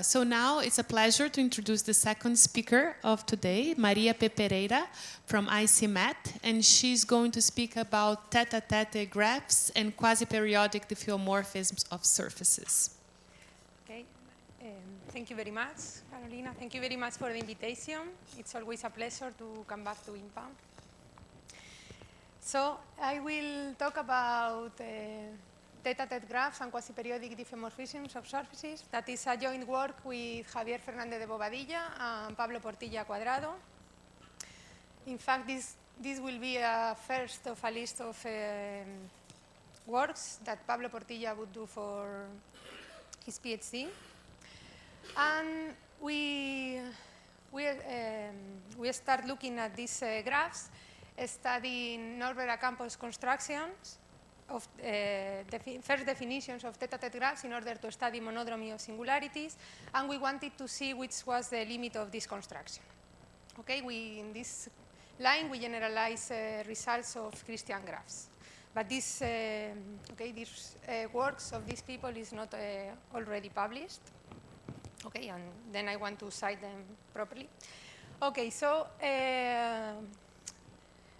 So now it's a pleasure to introduce the second speaker of today, María Pereira from ICMAT, and she's going to speak about tête-à-tête graphs and quasi-periodic diffeomorphisms of surfaces. Okay. Thank you very much, Carolina. Thank you very much for the invitation. It's always a pleasure to come back to IMPA. So I will talk about tête-à-tête graphs and quasi-periodic diffeomorphisms of surfaces. That is a joint work with Javier Fernández de Bobadilla and Pablo Portilla Cuadrado. In fact, this will be a first of a list of works that Pablo Portilla would do for his Ph.D. And we start looking at these graphs, studying Norbert Acampos' constructions of first definitions of tête-à-tête graphs in order to study monodromy of singularities, and we wanted to see which was the limit of this construction. Okay, in this line we generalize results of Christian graphs, but these works of these people is not already published. Okay, and then I want to cite them properly. Okay, so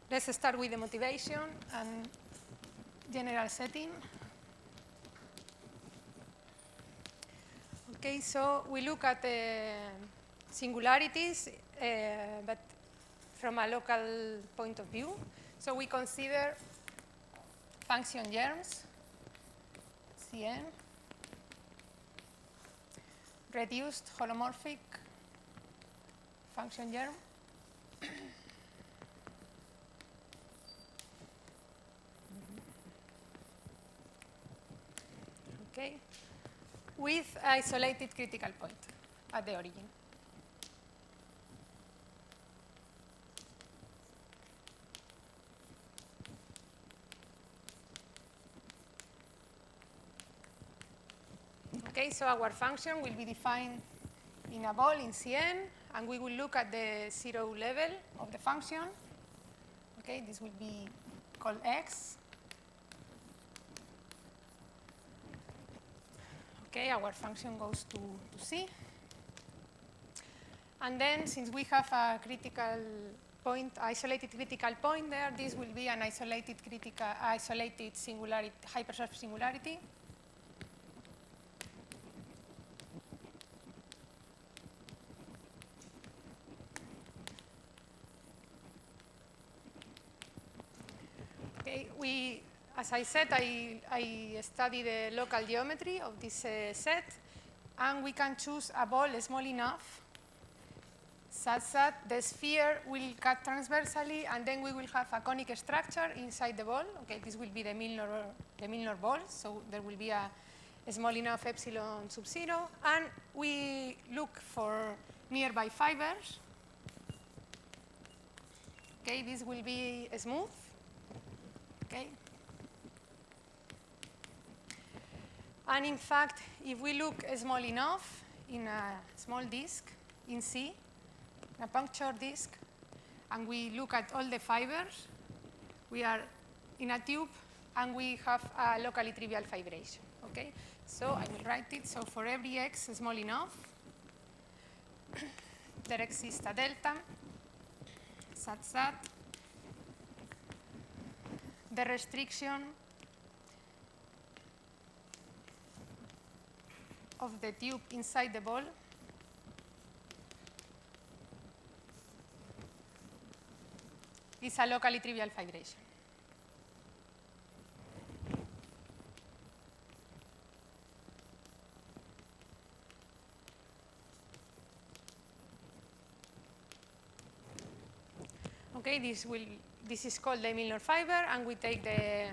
let's start with the motivation and general setting. Okay, so we look at singularities, but from a local point of view. So we consider function germs, Cn, reduced holomorphic function germ, okay, with isolated critical point at the origin. Okay, so our function will be defined in a ball in Cn, and we will look at the 0 level of the function. Okay, this will be called x. Okay, our function goes to C. And then, since we have a critical point, isolated critical point there, this will be an isolated singularity, hypersurface singularity. Okay, as I said, I study the local geometry of this set, and we can choose a ball small enough such that the sphere will cut transversally, and then we will have a conic structure inside the ball. Okay, this will be the Milnor ball, so there will be a small enough epsilon sub 0, and we look for nearby fibers. Okay, this will be smooth. Okay. And in fact, if we look small enough in a small disk in C, a puncture disk, and we look at all the fibers, we are in a tube, and we have a locally trivial fibration. Okay, so I will write it. So for every x small enough, there exists a delta such that the restriction of the tube inside the ball is a locally trivial fibration. Okay, this is called the Milnor fiber, and we take the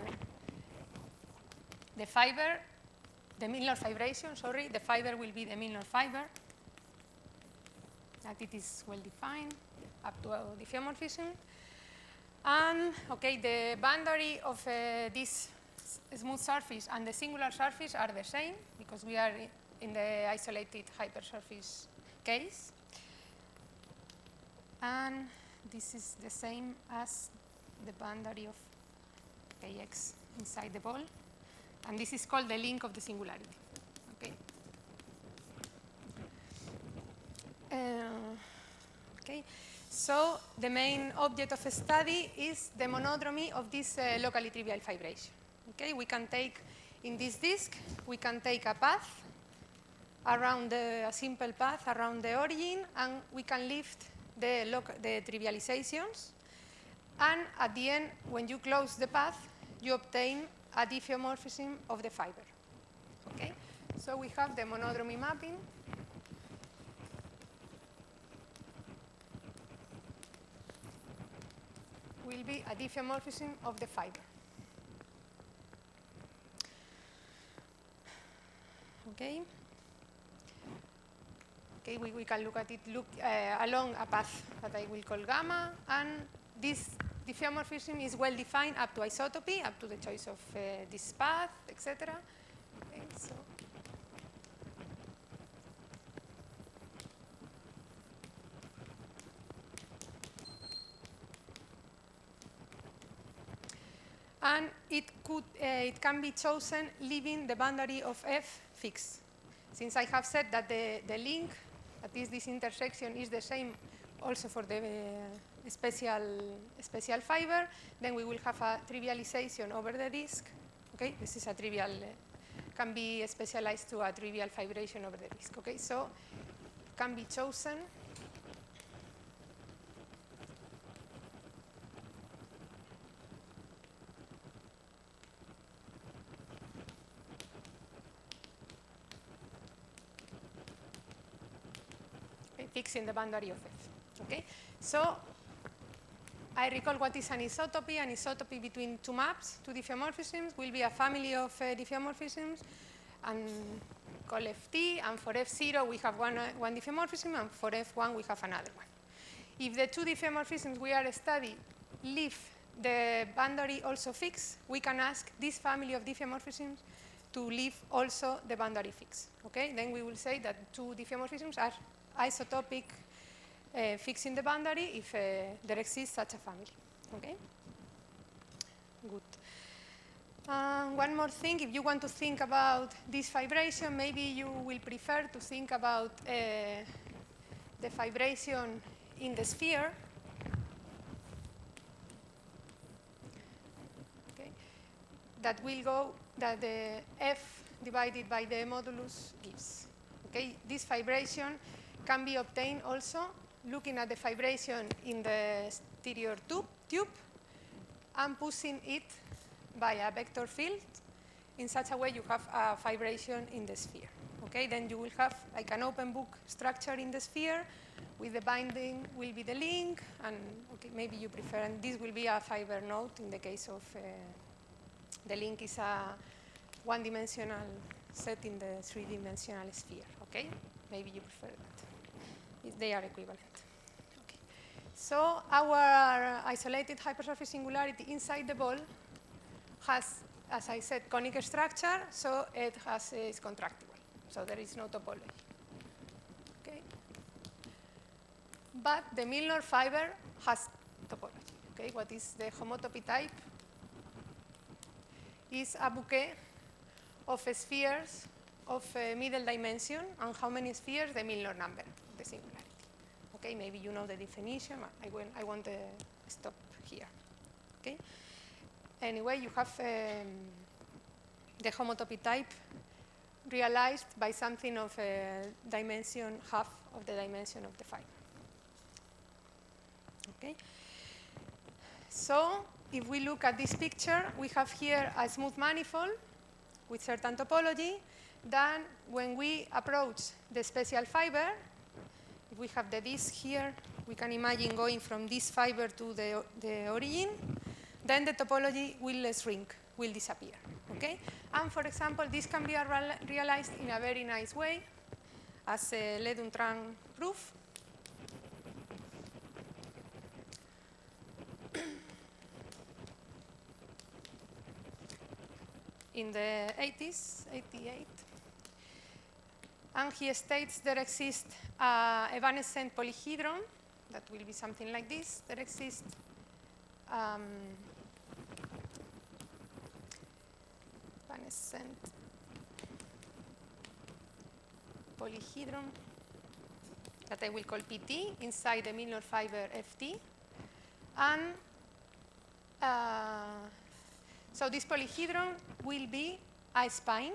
fiber, the Milnor fibration, sorry, the fiber will be the Milnor fiber, that it is well defined up to a diffeomorphism. And okay, the boundary of this smooth surface and the singular surface are the same, because we are in the isolated hypersurface case. And this is the same as the boundary of Kx inside the ball. And this is called the link of the singularity. Okay. Okay? So the main object of study is the monodromy of this locally trivial fibration. Okay? We can take, in this disk, we can take a path around a simple path around the origin, and we can lift the trivializations. And at the end, when you close the path, you obtain a diffeomorphism of the fiber. Okay? So we have the monodromy mapping. Will be a diffeomorphism of the fiber. Okay? Okay, we can look at it along a path that I will call gamma, and this diffeomorphism is well defined up to isotopy, up to the choice of this path, etc. Okay, so and it can be chosen leaving the boundary of F fixed. Since I have said that the link, that is this intersection, is the same also for the special fiber, then we will have a trivialization over the disk. Okay, this is a trivial, can be specialized to a trivial fibration over the disk. Okay, so can be chosen fixing the boundary of F. Okay? So I recall what is an isotopy. An isotopy between two maps, two diffeomorphisms, will be a family of diffeomorphisms, and call Ft, and for F0 we have one diffeomorphism, and for F1 we have another one. If the two diffeomorphisms we are studying leave the boundary also fixed, we can ask this family of diffeomorphisms to leave also the boundary fixed. Okay? Then we will say that two diffeomorphisms are isotopic fixing the boundary if there exists such a family. Okay? Good. One more thing, if you want to think about this fibration, maybe you will prefer to think about the fibration in the sphere. Okay? That will go, that the F divided by the modulus gives. Okay? This fibration can be obtained also looking at the fibration in the exterior tube and pushing it by a vector field. In such a way you have a fibration in the sphere. Okay, then you will have like an open book structure in the sphere with the binding will be the link, and okay, maybe you prefer, and this will be a fiber node in the case of the link is a one-dimensional set in the three-dimensional sphere. Okay, maybe you prefer that. They are equivalent. Okay. So our isolated hypersurface singularity inside the ball has, as I said, conic structure, so it is contractible. So there is no topology. Okay. But the Milnor fiber has topology. Okay. What is the homotopy type? Is a bouquet of spheres of middle dimension, and how many spheres? The Milnor number, the singularity. Okay, maybe you know the definition. I won't stop here. Okay. Anyway, you have the homotopy type realized by something of a dimension half of the dimension of the fiber. Okay. So if we look at this picture, we have here a smooth manifold with certain topology. Then when we approach the special fiber, if we have the disk here, we can imagine going from this fiber to the origin, then the topology will shrink, will disappear. Okay? And for example, this can be realized in a very nice way, as Leduntran proof. In the 80s, 88. And he states there exists evanescent polyhedron, that will be something like this. There exists evanescent polyhedron that I will call PT inside the Milnor fiber FT. And so this polyhedron will be a spine.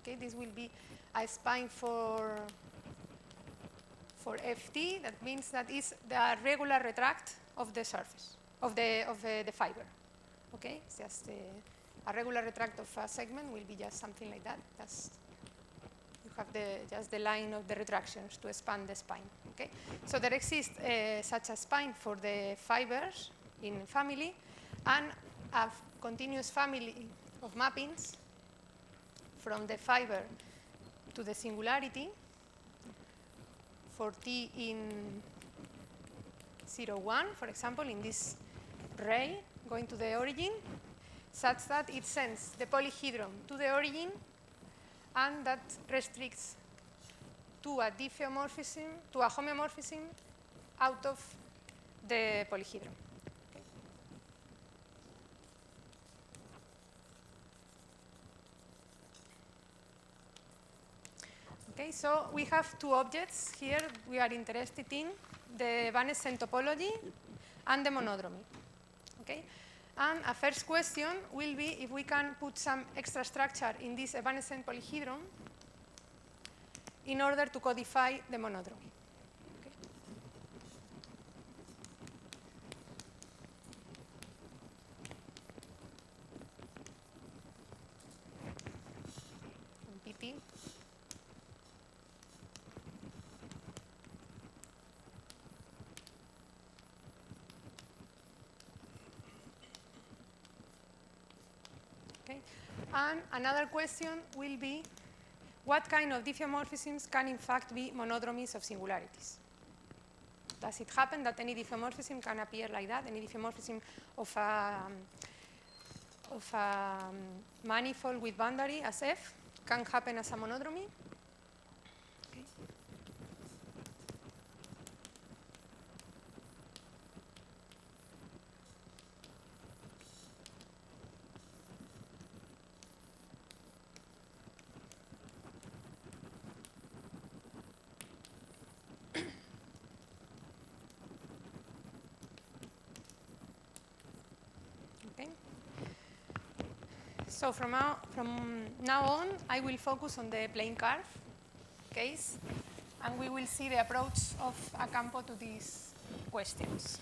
Okay, this will be a spine for FT. That means that is the regular retract of the surface of the fiber. Okay, it's just a regular retract of a segment will be just something like that. You have just the line of the retractions to expand the spine. Okay, so there exists such a spine for the fibers in family, and a continuous family of mappings from the fiber to the singularity for T in 0, 1, for example, in this ray going to the origin, such that it sends the polyhedron to the origin, and that restricts to a diffeomorphism, to a homeomorphism out of the polyhedron. Okay, so we have two objects here we are interested in, the evanescent topology and the monodromy. Okay? And a first question will be if we can put some extra structure in this evanescent polyhedron in order to codify the monodromy. Okay? PT. And another question will be, what kind of diffeomorphisms can in fact be monodromies of singularities? Does it happen that any diffeomorphism can appear like that? Any diffeomorphism of a manifold with boundary as F can happen as a monodromy? Okay. So from now on, I will focus on the plane curve case, and we will see the approach of Acampo to these questions.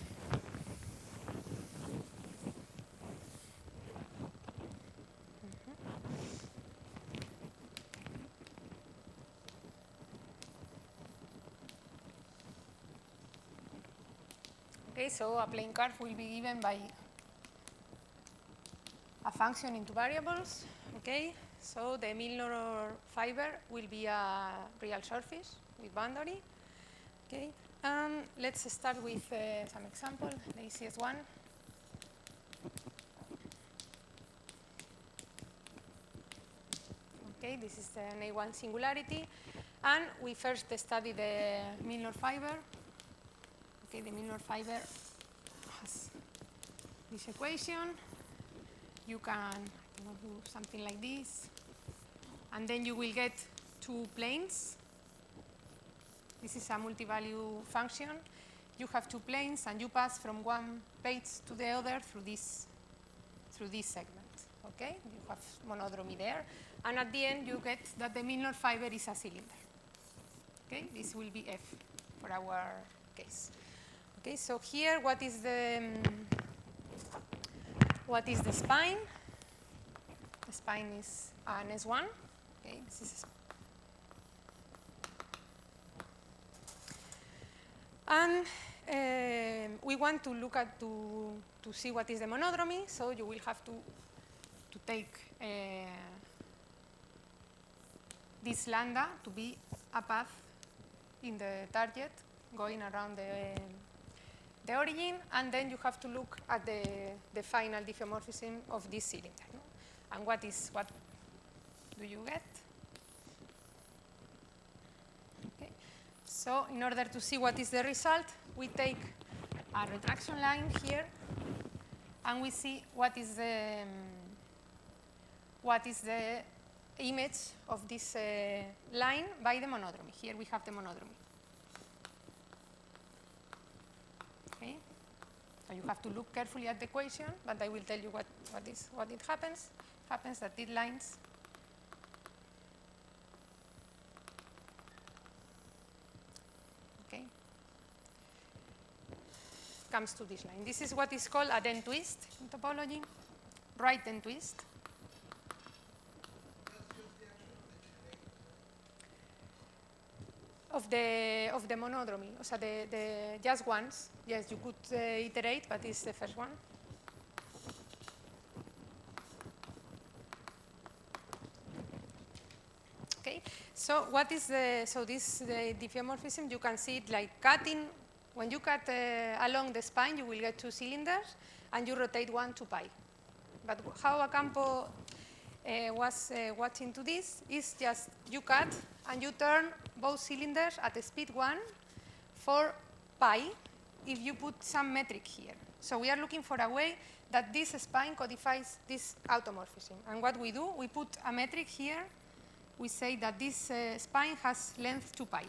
Okay, so a plane curve will be given by a function into variables. Okay, so the Milnor fiber will be a real surface with boundary. Okay, and let's start with some example, the easiest one. Okay, this is an A1 singularity, and we first study the Milnor fiber. Okay, the Milnor fiber has this equation. You can do something like this, and then you will get two planes. This is a multi-value function. You have two planes, and you pass from one page to the other through this segment. Okay, you have monodromy there, and at the end you get that the Milnor fiber is a cylinder. Okay, this will be F for our case. Okay, so here what is the spine? The spine is an S1. Okay, this is and we want to look at to see what is the monodromy. So you will have to take this lambda to be a path in the target going around the origin, and then you have to look at the final diffeomorphism of this cylinder. No? And what do you get? Okay. So in order to see what is the result, we take a retraction line here, and we see what is the image of this line by the monodromy. Here we have the monodromy. Okay? So you have to look carefully at the equation, but I will tell you what it happens. It happens that these lines comes to this line. This is what is called a then twist in topology, right then twist. Of the monodromy, so the just once. Yes, you could iterate, but it's the first one. Okay. So what is the diffeomorphism? You can see it like cutting. When you cut along the spine, you will get two cylinders, and you rotate 1 to pi. But how Ocampo was watching to this is just you cut and you turn both cylinders at the speed 1 for pi if you put some metric here. So we are looking for a way that this spine codifies this automorphism. And what we do, we put a metric here. We say that this spine has length 2 pi.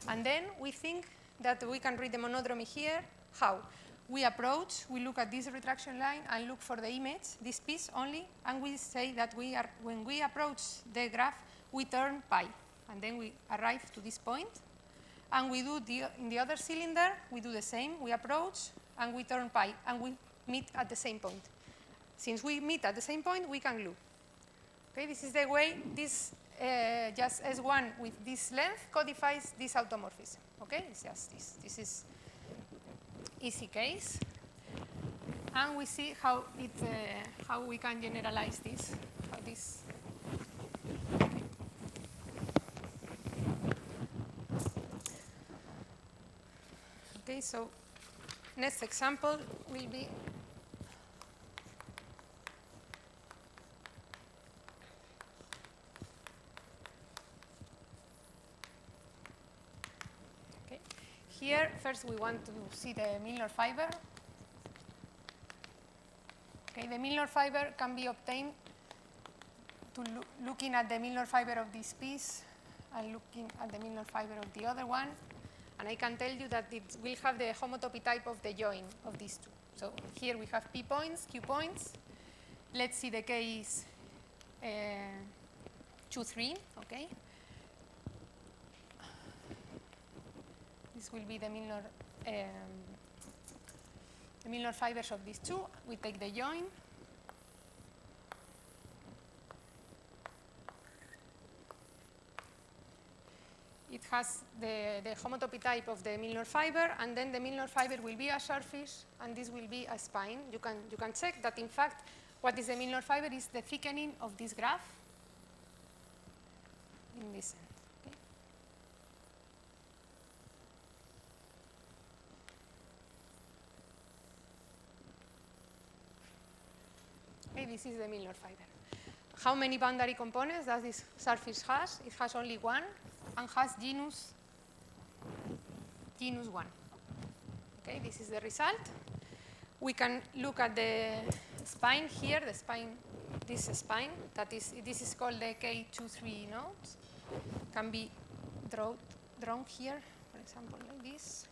And then we think that we can read the monodromy here. How? We approach, we look at this retraction line and look for the image, this piece only, and we say that when we approach the graph, we turn pi. And then we arrive to this point. And we do in the other cylinder, we do the same. We approach and we turn pi, and we meet at the same point. Since we meet at the same point, we can glue. Okay, this is the way this just S1 with this length codifies this automorphism. Okay, it's just this. This is easy case, and we see how we can generalize this. How this. Okay, so next example will be. Here, first we want to see the Milnor fiber. Okay, the Milnor fiber can be obtained to looking at the Milnor fiber of this piece and looking at the Milnor fiber of the other one. And I can tell you that it will have the homotopy type of the join of these two. So here we have P points, Q points. Let's see the case 2, 3, okay? This will be the Milnor fibers of these two. We take the join. It has the homotopy type of the Milnor fiber, and then the Milnor fiber will be a surface, and this will be a spine. You can check that, in fact, what is the Milnor fiber is the thickening of this graph in this end. Okay, this is the Milnor fiber. How many boundary components does this surface has? It has only one and has genus 1. Okay, this is the result. We can look at the spine here, the spine, this spine, this is called the K23 nodes. Can be drawn here, for example, like this.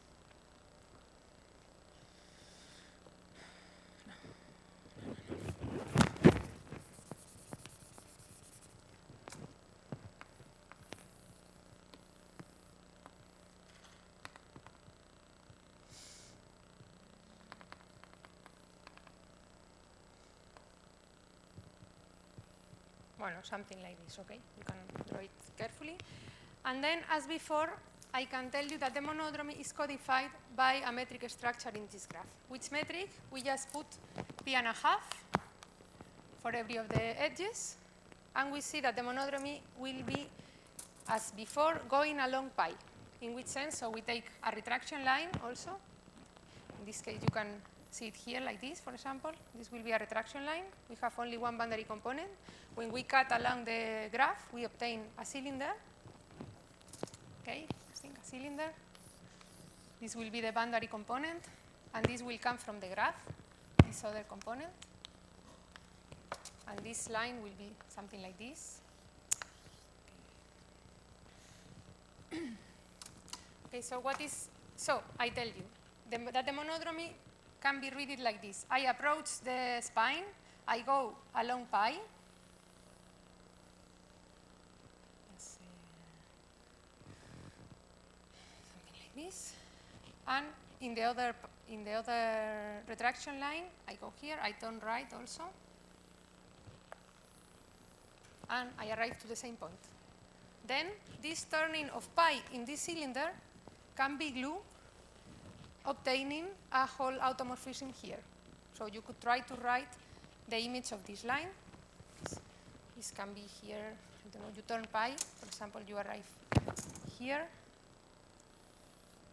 Well, something like this, okay? You can draw it carefully. And then, as before, I can tell you that the monodromy is codified by a metric structure in this graph. Which metric? We just put P½ for every of the edges, and we see that the monodromy will be, as before, going along pi. In which sense? So we take a retraction line also. In this case, you can see it here like this, for example. This will be a retraction line. We have only one boundary component. When we cut along the graph, we obtain a cylinder. Okay, I think a cylinder. This will be the boundary component, and this will come from the graph, this other component. And this line will be something like this. Okay, so I tell you, that the monodromy can be read like this. I approach the spine, I go along pi. Something like this. And in the other retraction line, I go here, I turn right also. And I arrive to the same point. Then this turning of pi in this cylinder can be glue, obtaining a whole automorphism here. So you could try to write the image of this line. This can be here, I don't know, you turn pi, for example, you arrive here,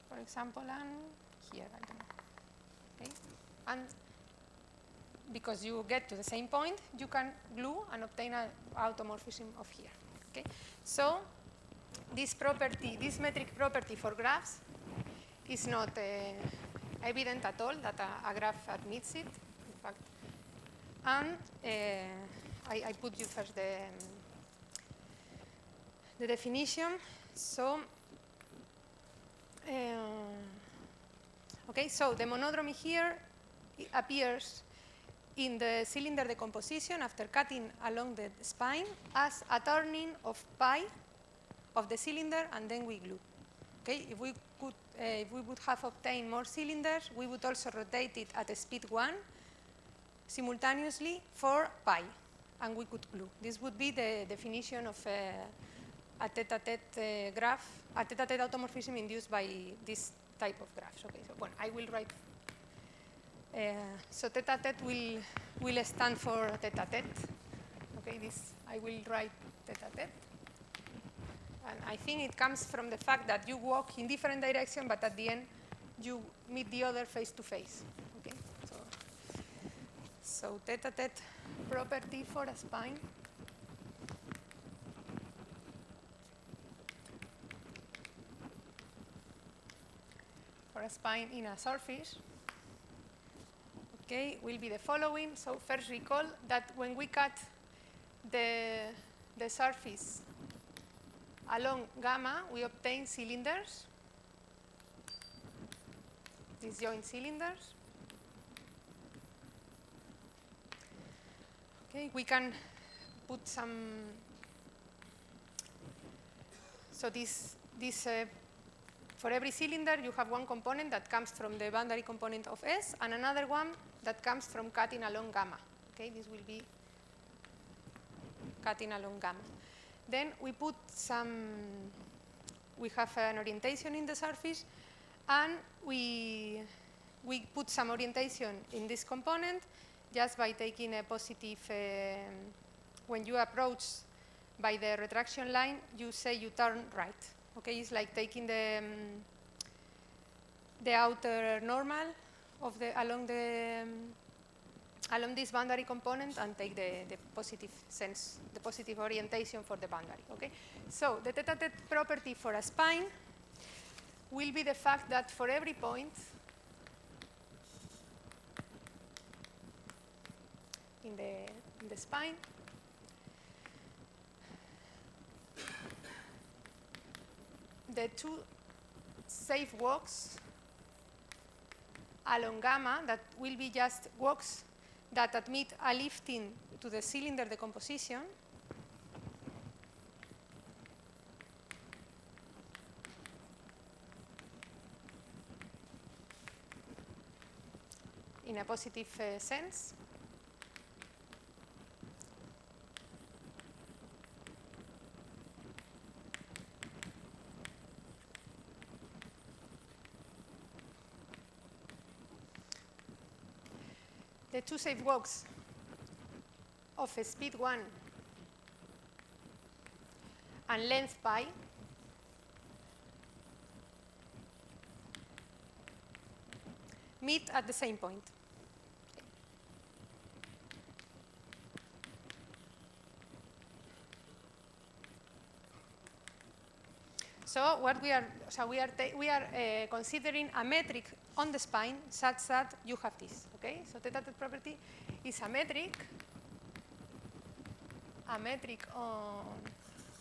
for example, and here, I don't know. Okay? And because you get to the same point, you can glue and obtain an automorphism of here. Okay? So this property, this metric property for graphs is not evident at all that a graph admits it, in fact. And I put you first the definition. So, okay, so the monodromy here appears in the cylinder decomposition after cutting along the spine as a turning of pi of the cylinder, and then we glue. Okay, if we would have obtained more cylinders, we would also rotate it at speed 1 simultaneously for pi, and we could glue. This would be the definition of a tête-à-tête graph, a tête-à-tête automorphism induced by this type of graphs. Okay, so well, I will write. So tête-à-tête will stand for tête-à-tête. Okay, this I will write tête-à-tête. And I think it comes from the fact that you walk in different directions, but at the end you meet the other face to face. Okay, so tête-à-tête property for a spine. For a spine in a surface. Okay, will be the following. So first recall that when we cut the surface along gamma, we obtain cylinders, disjoint cylinders. Okay, we can put some, so this for every cylinder you have one component that comes from the boundary component of S and another one that comes from cutting along gamma. Okay, this will be cutting along gamma. Then we put we have an orientation in the surface, and we put some orientation in this component just by taking a positive, when you approach by the retraction line, you say you turn right. Okay, it's like taking the outer normal of along this boundary component and take the positive sense, the positive orientation for the boundary. Okay, so the tête-à-tête property for a spine will be the fact that for every point in the spine, the two safe walks along gamma that will be just walks that admit a lifting to the cylinder decomposition in a positive sense. The two safe walks of speed 1 and length pi meet at the same point. So what we are considering a metric on the spine such that you have this. Okay, so tête-à-tête property is a metric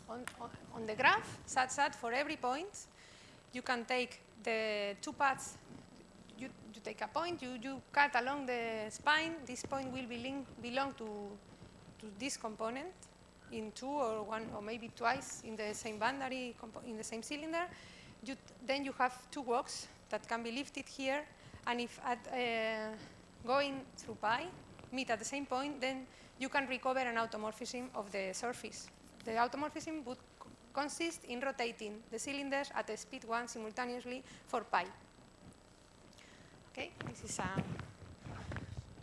on the graph such that for every point you can take the two paths. you take a point, you cut along the spine. This point will belong to this component in two or one or maybe twice in the same boundary, in the same cylinder. Then you have two walks that can be lifted here, and if going through pi meet at the same point, then you can recover an automorphism of the surface. The automorphism would consist in rotating the cylinders at a speed 1 simultaneously for pi. Okay, this is a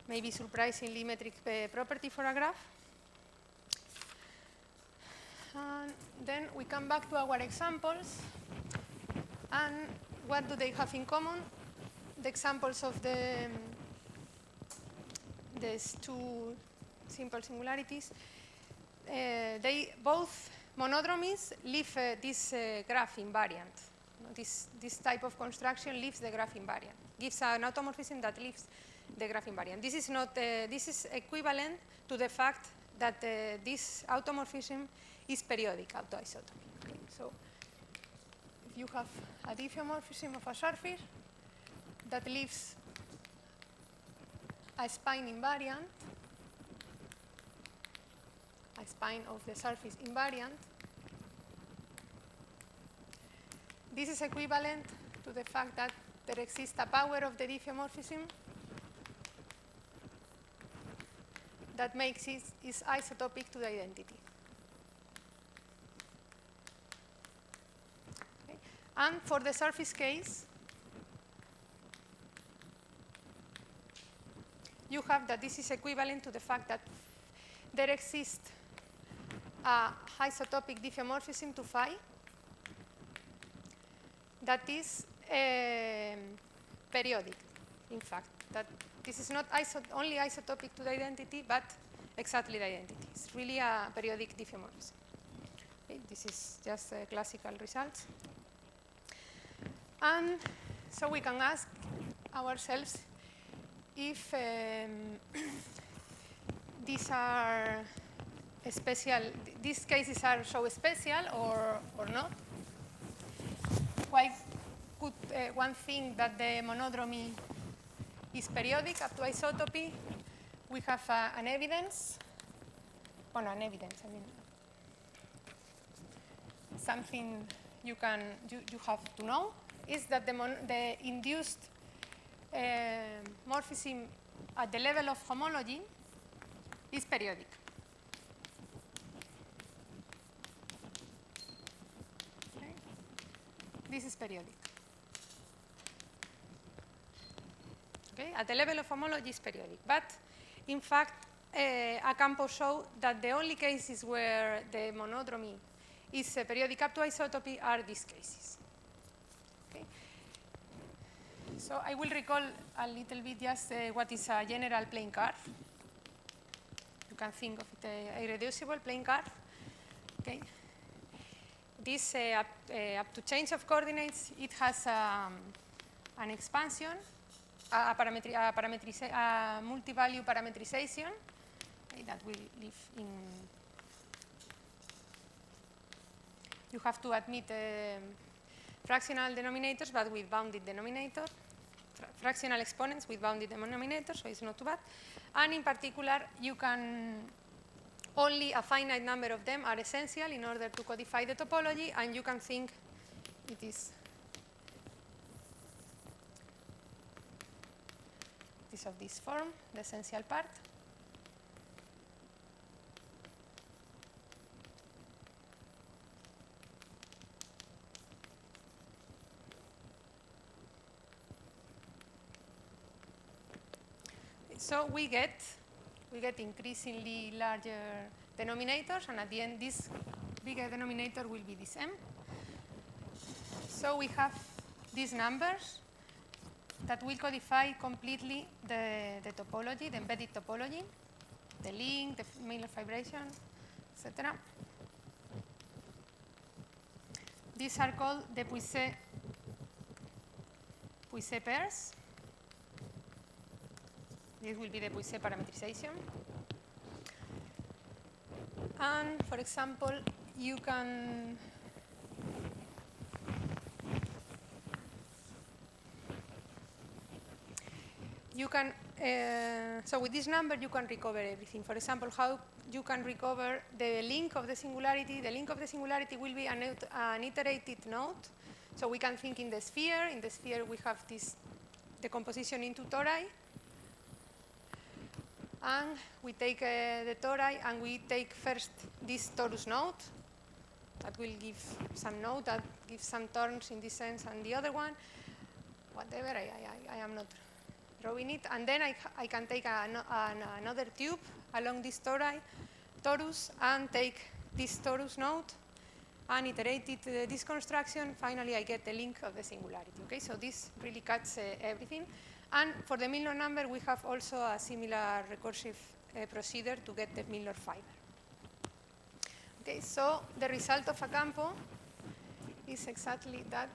maybe surprisingly metric property for a graph. And then we come back to our examples. And what do they have in common? The examples of these two simple singularities. They both monodromies leave this graph invariant. This type of construction leaves the graph invariant, gives an automorphism that leaves the graph invariant. This is not. This is equivalent to the fact that this automorphism is periodic autoisotopic. Okay? So, if you have a diffeomorphism of a surface that leaves a spine invariant, a spine of the surface invariant, this is equivalent to the fact that there exists a power of the diffeomorphism that makes it is isotopic to the identity. Okay. And for the surface case, you have that this is equivalent to the fact that there exists a isotopic diffeomorphism to phi that is periodic, in fact, that this is not only isotopic to the identity, but exactly the identity. It's really a periodic diffeomorphism. Okay, this is just classical results. And so we can ask ourselves if these are special, these cases are so special or not. Why could one think that the monodromy is periodic up to isotopy? We have an evidence. Oh, no, an evidence. I mean, something you have to know is that the induced morphism at the level of homology is periodic. Okay. This is periodic. Okay. At the level of homology is periodic, but in fact, Acampo showed that the only cases where the monodromy is periodic up to isotopy are these cases. Okay. So I will recall a little bit just what is a general plane curve. You can think of it a irreducible plane curve. Okay. This up to change of coordinates, it has an expansion, a multi-value parametrization that will live in. You have to admit fractional denominators, but with bounded denominator, fractional exponents with bounded denominator, so it's not too bad. And in particular, you can only a finite number of them are essential in order to codify the topology, and you can think it is of this form, the essential part. So we get increasingly larger denominators, and at the end, this bigger denominator will be this m. So we have these numbers that will codify completely the topology, the embedded topology, the link, the Miller fibration, etc. These are called the Puiseux pairs. This will be the Puiseux parametrization. And for example, you can you can, so with this number you can recover everything. For example, how you can recover the link of the singularity. The link of the singularity will be an iterated node. So we can think in the sphere. In the sphere we have this decomposition into tori. And we take the tori and we take first this torus node. That will give some node that gives some terms in this sense, and the other one, whatever, I am not drawing it. And then I can take another tube along this torus and take this torus node and iterate it, this construction. Finally, I get the link of the singularity. Okay, so this really cuts everything. And for the Milnor number, we have also a similar recursive procedure to get the Milnor fiber. Okay, so the result of a campo is exactly that.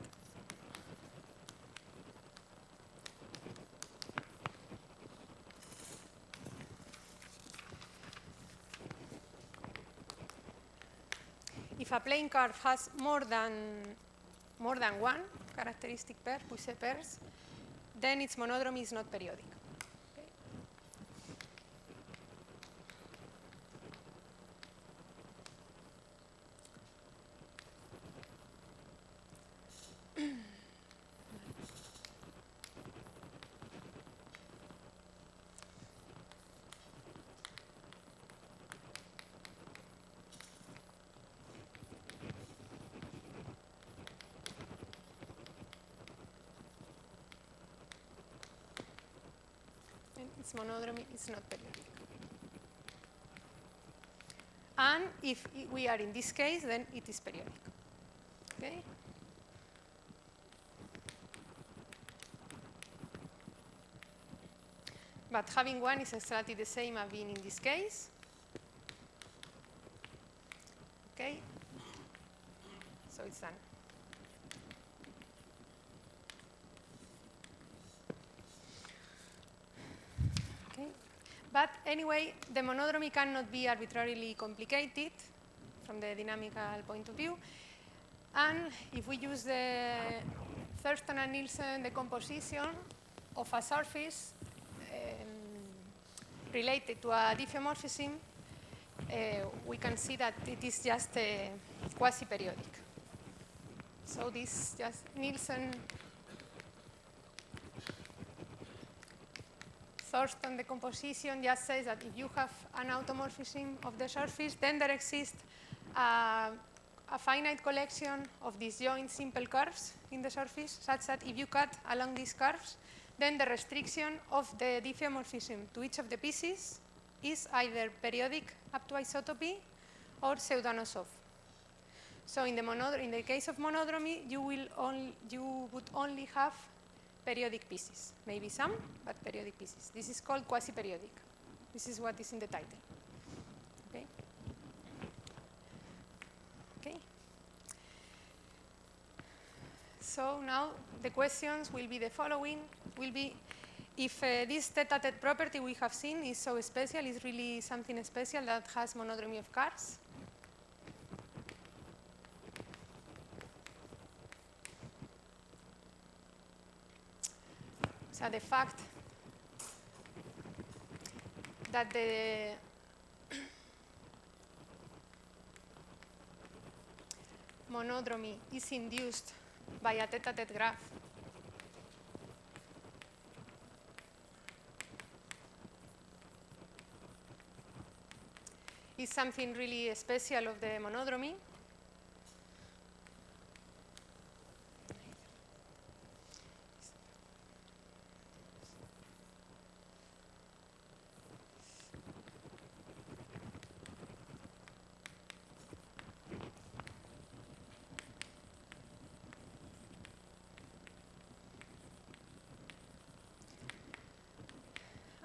If a plane curve has more than one characteristic pair, Puiseux pairs, then its monodromy is not periodic. Its monodromy is not periodic. And if we are in this case, then it is periodic. Okay? But having one is exactly the same as being in this case. Okay? So it's done. But anyway, the monodromy cannot be arbitrarily complicated from the dynamical point of view. And if we use the Thurston and Nielsen decomposition of a surface related to a diffeomorphism, we can see that it is just quasi-periodic. So this just Nielsen Thurston decomposition just says that if you have an automorphism of the surface, then there exists a finite collection of disjoint simple curves in the surface, such that if you cut along these curves, then the restriction of the diffeomorphism to each of the pieces is either periodic up to isotopy or pseudo-Anosov. So in the case of monodromy, you would only have periodic pieces, maybe some, but periodic pieces. This is called quasi-periodic. This is what is in the title. Okay. Okay. So now the questions will be the following. Will be if this Tête-à-tête property we have seen is so special, is really something special that has monodromy of curves. So the fact that the monodromy is induced by a Tête-à-tête graph is something really special of the monodromy.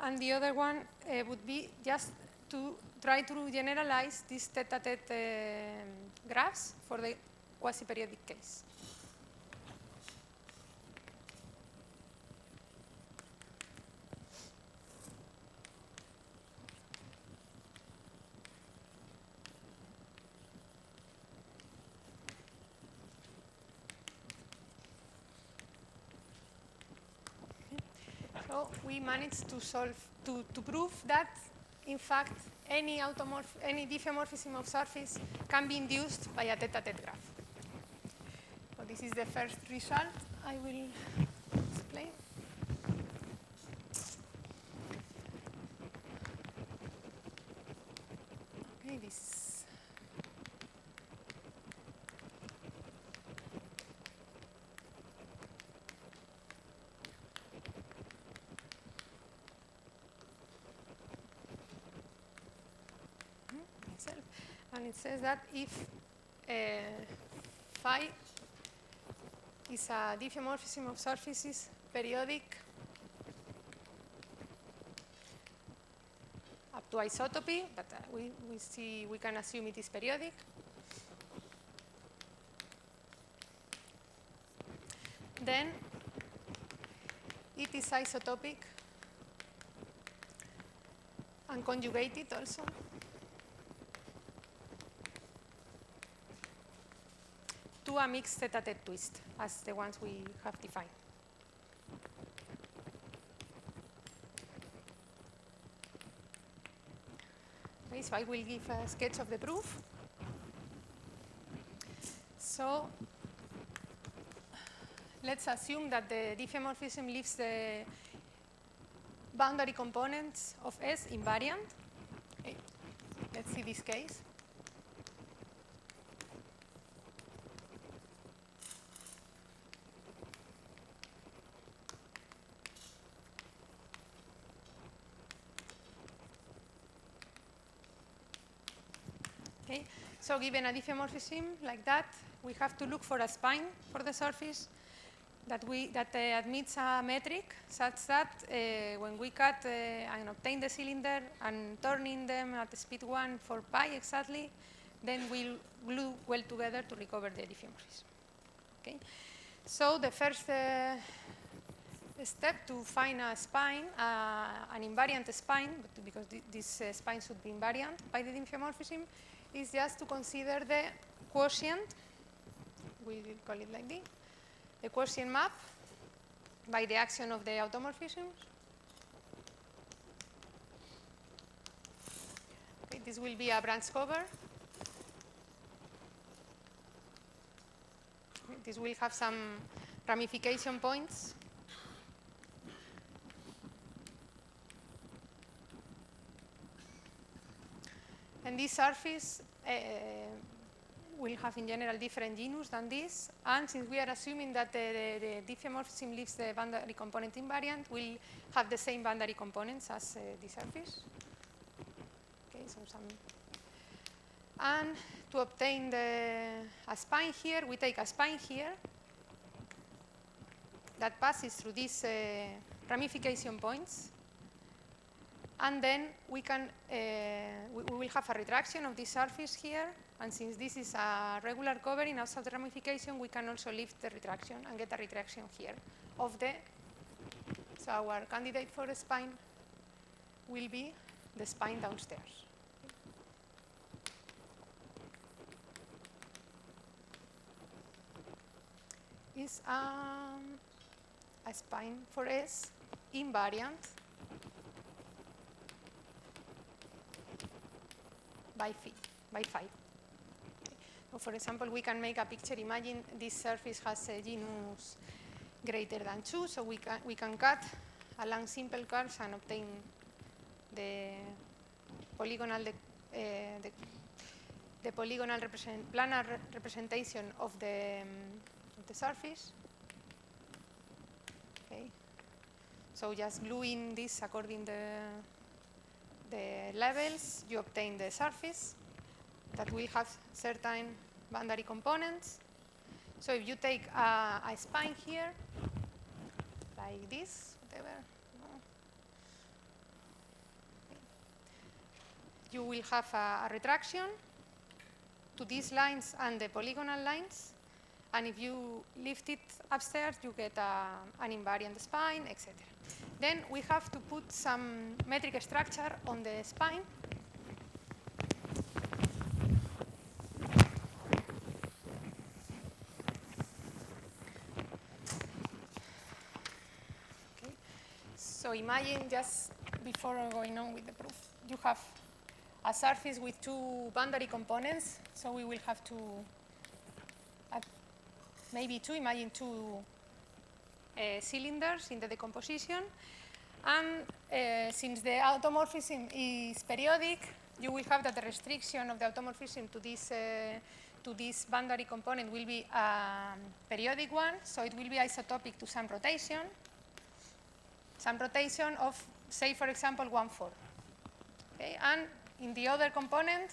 And the other one would be just to try to generalize these Tête-à-tête graphs for the quasi-periodic case. So we managed to prove that, in fact, any diffeomorphism of surface can be induced by a tête-à-tête graph. So this is the first result I will explain. Okay, this. And it says that if phi is a diffeomorphism of surfaces periodic up to isotopy, but we can assume it is periodic. Then it is isotopic and conjugated also to a mixed tête-à-tête twist, as the ones we have defined. Okay, so I will give a sketch of the proof. So let's assume that the diffeomorphism leaves the boundary components of S invariant. Okay. Let's see this case. Okay. So given a diffeomorphism like that, we have to look for a spine for the surface that admits a metric such that when we cut and obtain the cylinder and turning them at speed 1 for pi exactly, then we'll glue well together to recover the diffeomorphism. Okay. So the first step to find a spine, an invariant spine, because this spine should be invariant by the diffeomorphism, is just to consider the quotient, we will call it like this, the quotient map by the action of the automorphisms. Okay, this will be a branch cover. Okay, this will have some ramification points. And this surface will have in general different genus than this, and since we are assuming that the diffeomorphism leaves the boundary component invariant, we'll have the same boundary components as the surface. Okay, so and to obtain a spine here, we take a spine here that passes through these ramification points. And then we will have a retraction of this surface here, and since this is a regular covering outside the ramification, we can also lift the retraction and get a retraction here of the. So our candidate for a spine will be the spine downstairs. Is a spine for S invariant by phi. Okay. So for example, we can make a picture. Imagine this surface has a genus greater than 2, so we can cut along simple curves and obtain the polygonal planar representation of the surface. Okay. So just gluing this according the levels, you obtain the surface that will have certain boundary components. So if you take a spine here, like this, whatever, you will have a retraction to these lines and the polygonal lines. And if you lift it upstairs, you get an invariant spine, etc. Then we have to put some metric structure on the spine. Okay. So imagine, just before going on with the proof, you have a surface with two boundary components. So we will have to, maybe imagine two cylinders in the decomposition. And since the automorphism is periodic, you will have that the restriction of the automorphism to this boundary component will be a periodic one. So it will be isotopic to some rotation of, say, for example, 1/4. Okay? And in the other component,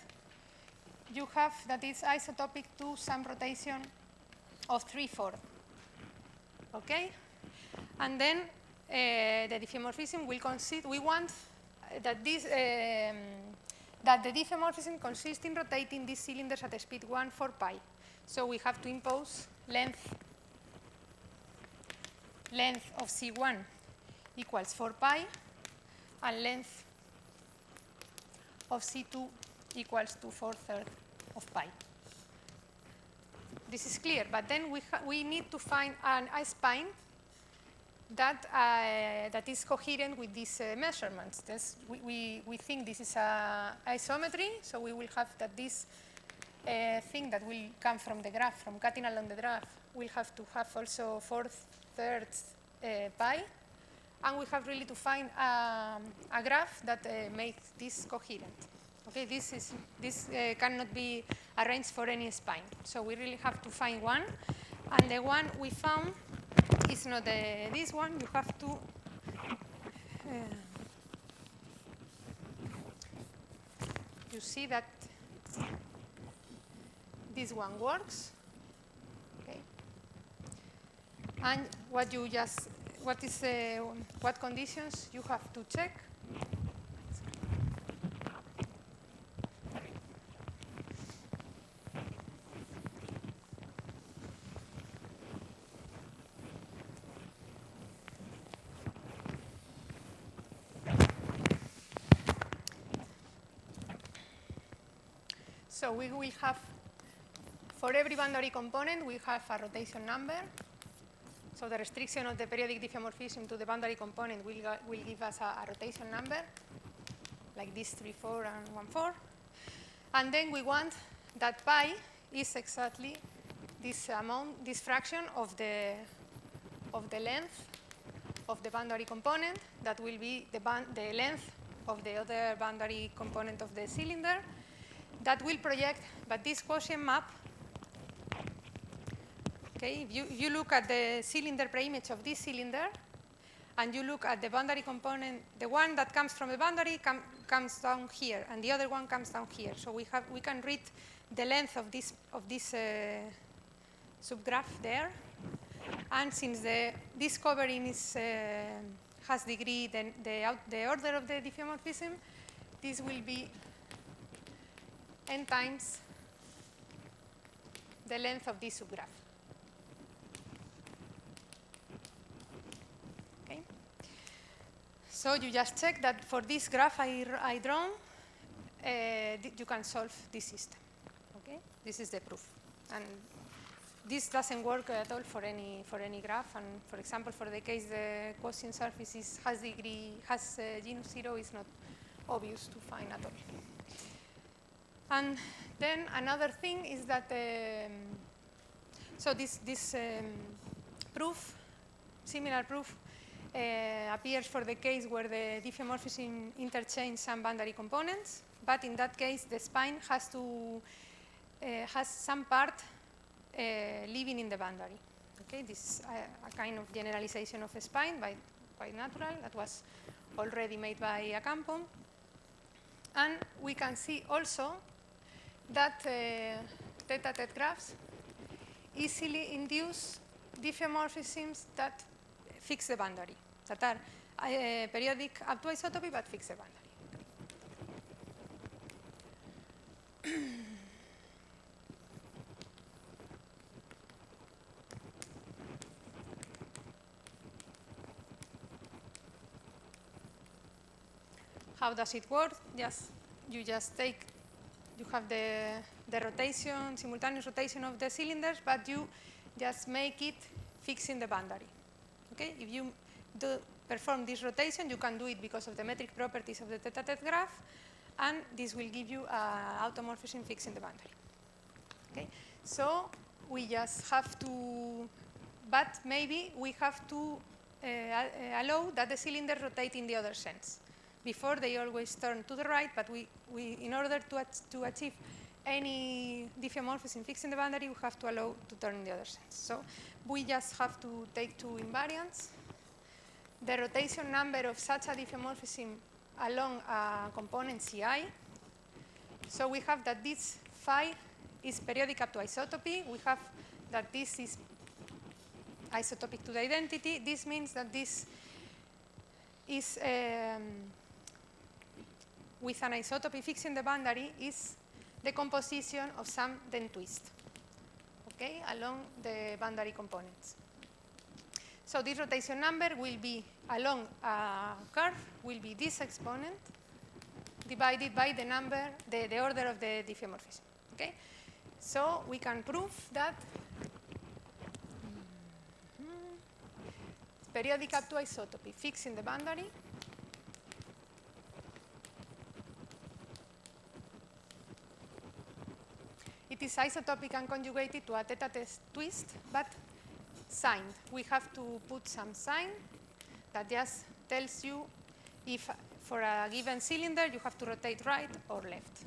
you have that it's isotopic to some rotation of 3/4. Okay? And then the diffeomorphism will consist, we want that this that the diffeomorphism consists in rotating these cylinders at a speed 1/4 pi. So we have to impose length of C1 equals 4 pi and length of C2 equals to 4/3 of pi. This is clear, but then we need to find an I-spine that is coherent with these measurements. We think this is a isometry, so we will have that this thing that will come from the graph, from cutting along the graph, will have to have also 4/3 pi, and we have really to find a graph that makes this coherent. Okay, this cannot be arranged for any spine, so we really have to find one, and the one we found is not this one. You have to you see that this one works. Okay, and what conditions you have to check. So we will have, for every boundary component, we have a rotation number. So the restriction of the periodic diffeomorphism to the boundary component will give us a rotation number, like this 3/4 and 1/4. And then we want that pi is exactly this amount, this fraction of the length of the boundary component. That will be the length of the other boundary component of the cylinder. That will project, but this quotient map, okay, if you look at the cylinder preimage of this cylinder, and you look at the boundary component, the one that comes from the boundary comes down here, and the other one comes down here. So we can read the length of this subgraph there, and since this covering has degree, then the order of the diffeomorphism, this will be n times the length of this subgraph. Okay. So you just check that for this graph I drawn, you can solve this system. Okay, this is the proof, and this doesn't work at all for any graph. And for example, for the case the quotient surface has genus 0, is not obvious to find at all. And then another thing is that, so this proof, similar proof, appears for the case where the diffeomorphism interchange some boundary components, but in that case the spine has some part living in the boundary. Okay, this is a kind of generalization of a spine quite natural that was already made by Acampo, and we can see also that Tête-à-tête graphs easily induce diffeomorphisms that fix the boundary, that are periodic up to isotopy but fix the boundary. How does it work? You have the rotation, simultaneous rotation of the cylinders, but you just make it fixing the boundary. Okay? If you perform this rotation, you can do it because of the metric properties of the Tête-à-tête graph, and this will give you automorphism fixing the boundary. Okay, so we just have to, but maybe we have to allow that the cylinder rotate in the other sense. Before they always turn to the right, but we in order to achieve any diffeomorphism fixing the boundary, we have to allow to turn in the other sense. So we just have to take two invariants. The rotation number of such a diffeomorphism along a component Ci. So we have that this phi is periodic up to isotopy. We have that this is isotopic to the identity. This means that this is with an isotopy fixing the boundary is the composition of some then twist, okay, along the boundary components. So this rotation number will be along a curve, will be this exponent divided by the number, the order of the diffeomorphism, okay? So we can prove that periodic up to isotopy fixing the boundary it is isotopic and conjugated to a Tête-à-tête twist, but signed. We have to put some sign that just tells you if for a given cylinder you have to rotate right or left.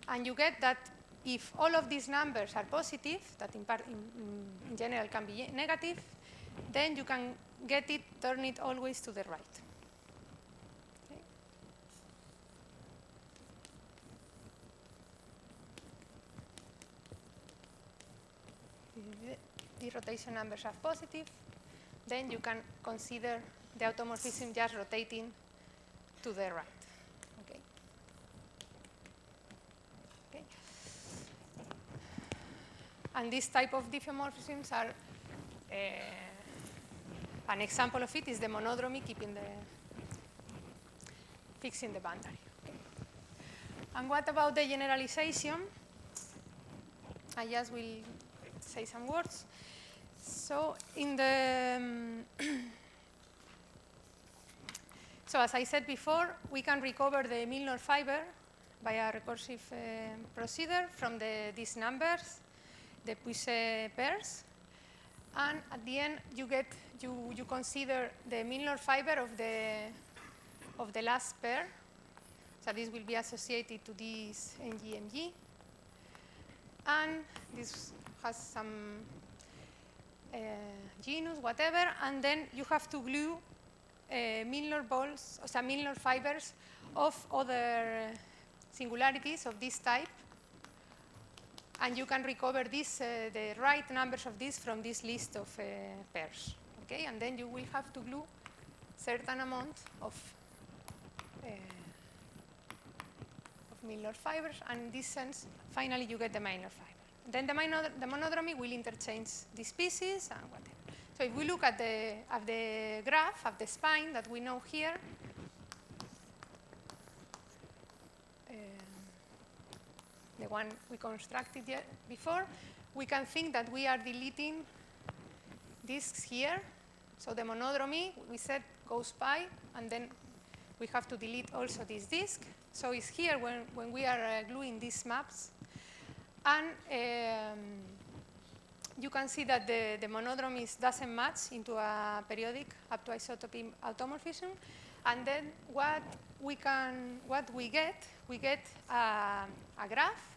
And you get that if all of these numbers are positive, that in general can be negative, then you can get it, turn it always to the right. Okay. The rotation numbers are positive, then you can consider the automorphism just rotating to the right. Okay. Okay. And this type of diffeomorphisms are an example of it is the monodromy fixing the boundary. Okay. And what about the generalization? I just will say some words. So in the so as I said before, we can recover the Milnor fiber by a recursive procedure from these numbers, the Puiseux pairs, and at the end you consider the Milnor fiber of the last pair. So this will be associated to this NGMG, and this has some genus, whatever, and then you have to glue Milnor balls, or some Milnor fibers of other singularities of this type, and you can recover this, the right numbers of this from this list of pairs. Okay, and then you will have to glue certain amount of Milnor fibers, and in this sense, finally you get the Milnor fiber. Then the monodromy will interchange these pieces and whatever. So if we look at the graph, of the spine that we know here, the one we constructed before, we can think that we are deleting disks here. So the monodromy, we said, goes by, and then we have to delete also this disk. So it's here when we are gluing these maps. And you can see that the monodromy doesn't match into a periodic up to isotopy automorphism. And then what we get a graph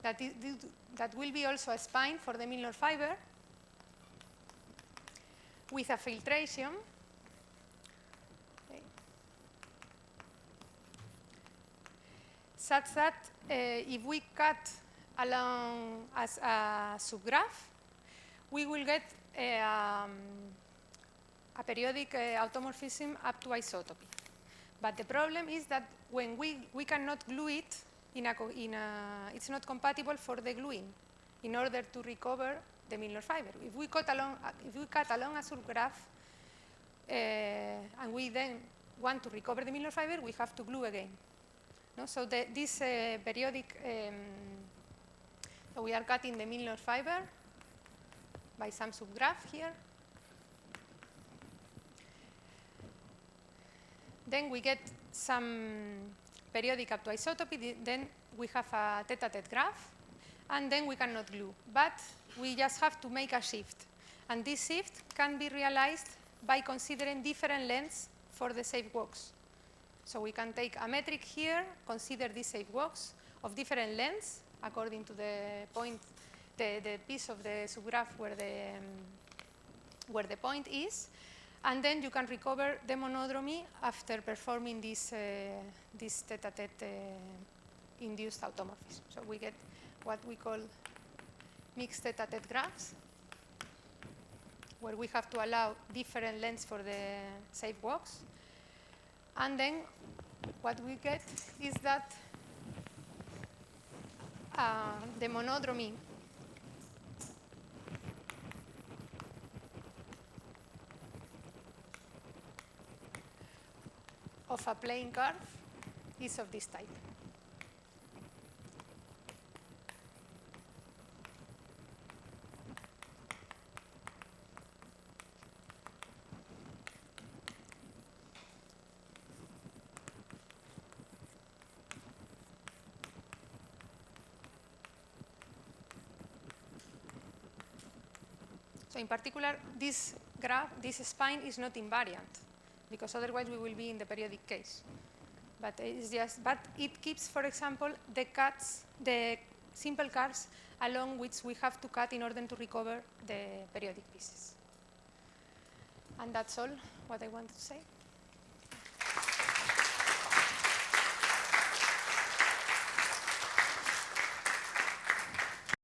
that will be also a spine for the Milnor fiber with a filtration. Okay. Such that if we cut along as a subgraph, we will get a periodic automorphism up to isotopy. But the problem is that when we cannot glue it, it's not compatible for the gluing in order to recover the Milnor fiber. If we cut along a subgraph and we then want to recover the Milnor fiber, we have to glue again. No? So this periodic, so we are cutting the Milnor fiber by some subgraph here, Then we get some periodic up to isotopy, then we have a tête-à-tête graph, and then we cannot glue. But we just have to make a shift. And this shift can be realized by considering different lengths for the safe walks. So we can take a metric here, consider these safe walks of different lengths according to the point, the piece of the subgraph where the point is, and then you can recover the monodromy after performing this tête-à-tête induced automorphism. So we get what we call mixed tête-à-tête graphs, where we have to allow different lengths for the safe walks. And then what we get is that the monodromy of a plane curve is of this type. So in particular, this graph, this spine is not invariant, because otherwise we will be in the periodic case. But it keeps, for example, the simple curves along which we have to cut in order to recover the periodic pieces. And that's all what I want to say.